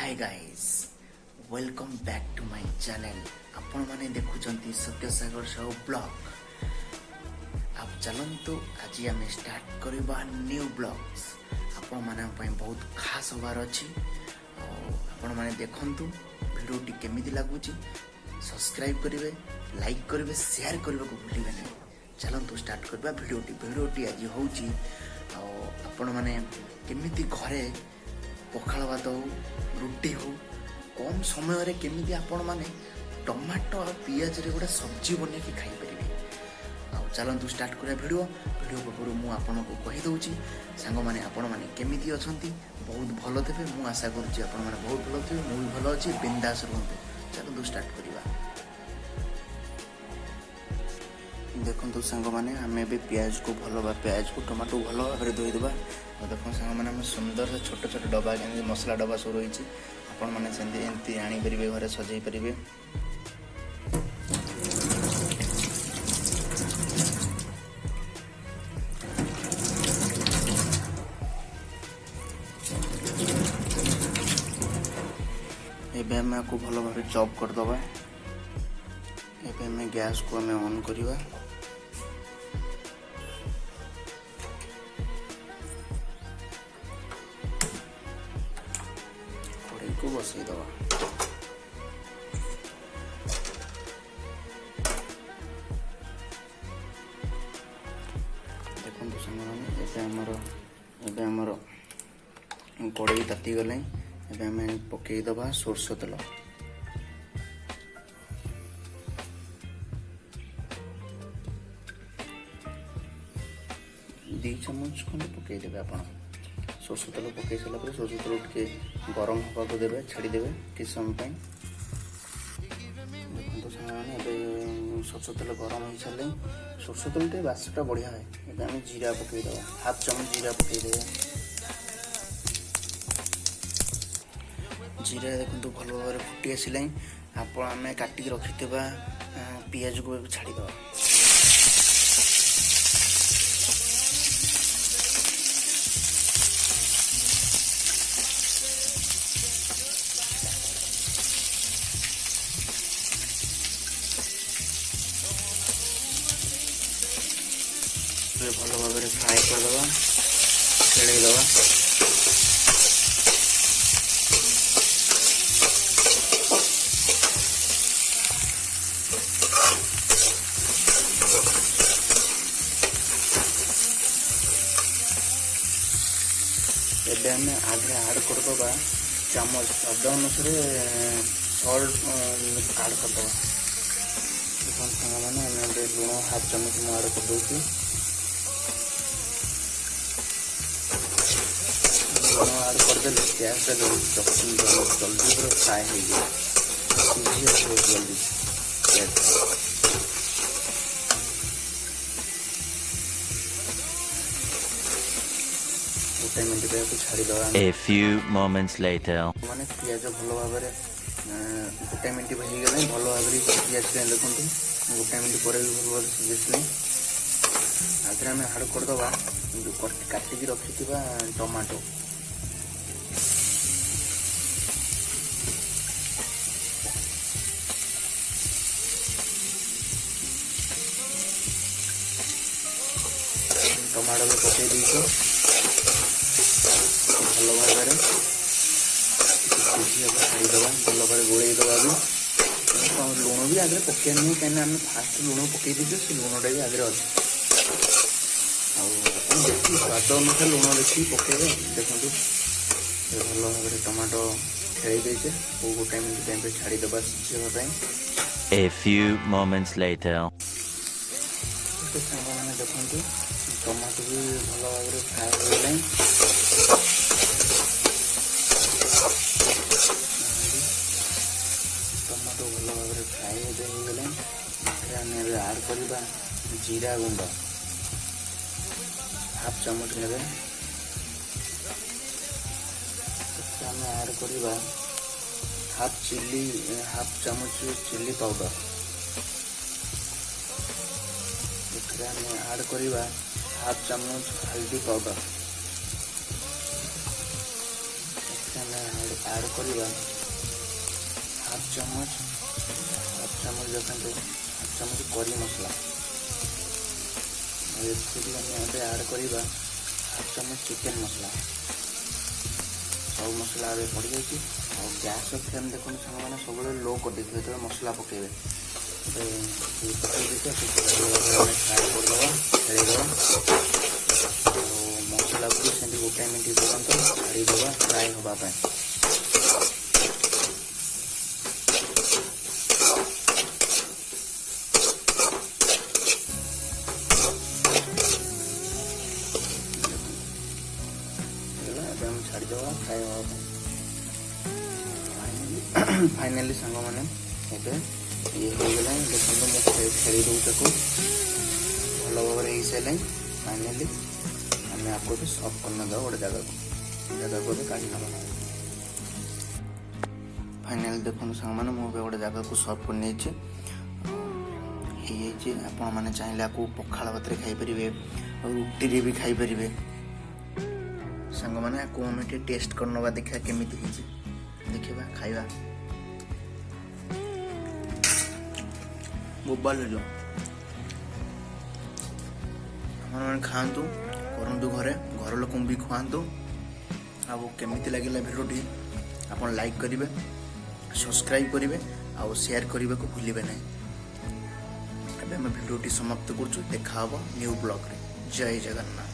Hi guys, welcome back to my channel. आपण माने देखुचंती सत्य सागर साहू ब्लॉग। आप चलंतु आज आम स्टार्ट करबा न्यू ब्लॉग्स। आपण माने पई बहुत खास होबार अछि। आपण माने देखंतु वीडियोटी केमिति लागुची, सब्सक्राइब करिवे, लाइक करिवे, शेयर करिवे को भूलिबे नै। चलंतु स्टार्ट करबा वीडियोटी आज होउची। आपण माने केमिति घरे पखाल भात हो रुटी हो कम समय रे केमिति आपण माने टमाटो और पियाज रे गोटे सब्जी बने के खाई परिबे। चलंतु स्टार्ट करा वीडियो पूर्व मु आपन को कहि दउची सांग माने आपण माने केमिति अछंती, बहुत भलो थेबे। मु आशा करूची आपण माने बहुत भलो थेबे, मु भी भलो अछि। बिंदास रहंतु। चलंतु स्टार्ट करिबा। देखो सांग मैंने आम भी पियाज को पियाज को टमाटो भल भाव धोई देवा। देखो सांग मैंने सुंदर से छोट छोट डब्बा के मसला डब्बा सब रही आपण मैंने एमती आनीपर घरे सजई पारे। एबे आम को भल भाव चॉप करदबा। एबे आम गैस को आम ऑन करवा। कड़ाई को बसई दवा। देखो सामने आमर कड़ाई ताती गले। एबे आम पकई दबा सोरष तेल। दी चम्मच खंड पकईदे आप सोरष तेल पकई सारापर सोरष तेल टे गरम हाँक देवे, छाड़देवे कि समय। देखो सामने सोरष तेल गरम हो सारे सोरष तेल टे बासटा बढ़िया है। ये आम जीरा पकईदे, हाफ चम्मच जीरा पकईदे। जीरा देखो भल भाव फुटी आसला। आप आम काटिक रखि पियाज को छाड़ीद। भल भाव फ्राए करदे, खेलईदवा। एबे आम आगे आड करदबा चामच स्वाद अनुसार सल्ट आड करदबा। देखो सांग मैंने आम लुण हाफ चम्मच मु आड करदे। लुण आड करदे प्याज जल्दी पूरा फ्राए हो जाए, जल्दी A few moments later. माने पियाज भल भाव गोटे मिनट होगले भल भाव पियाज देखो गोटे मिनट पर भी भल भाव सीझे। आगे आम आड करदबा काटिकी रखि टमाटो। टमाटो भी पकई दीचो भल भाव छाड़ीदवा। भल भाव गोलई दवा भी। लुण भी आगे पकड़ नहीं कहीं आम फास्ट लुण पकई दीचु, से लुणटा भी आगे अच्छे। देखिए स्वाद अनुसार लुण देखिए पकड़े। देखो भल भाव टमाटो खेल देचे गोटे मिनट टाइम छाड़ीदवा सीझापी। A few moments later. मैंने देखो टमाटो भी भल भाव फ्राए हो गला। टमाटो भल भाव फ्राए हो गले। आम आड करवा जीरा गुंड हाफ चम्मच ने। आम आड करवा हाफ चम्मच चिली पाउडर। आम आड करवा हाफ चम्मच हल्दी पाउडर। ऐड करवा हाफ चम्मच देखते हाफ चम्मच करी मसला ऐड करवा हाफ चम्मच चिकेन मसला सब मसला ए पड़ जाए और गैस फ्लेम देखो सांग मैंने सब लो कर देखिए तो मसला पकेबे मसला को से गोटे मिनट छाड़ीदे फ्राए हाँपाई छाड़ीदे फ्राए हाँपाई फाइनाली सांग मैंने ये हो गला देखो मुझे छेड़ी दूँ भल भाव हो सारे फाइनाली आम आपको भी सर्व करना दवा गोटे जगह को काढ़ी ना फाइनाली देखो सांग मैंने मुझे गोटे जगह को सर्व कर नहीं आपण मैंने चाहिए आपको पखाड़ भात खाईपर और रुटी भी खाईपर सांग मैंने आपको आम टेस्ट करना देखा केमी देखा खाइबा बोबाल जो मैंने खातु करूँ घरे घर लोक भी खुआतु आमी लगे भिडियोटी आप लाइक करेंगे सब्सक्राइब करेंगे आउ शेयर करने को भूलिए ना भिडियोटी समाप्त कर देखा न्यू ब्लॉग रे जय जगन्नाथ।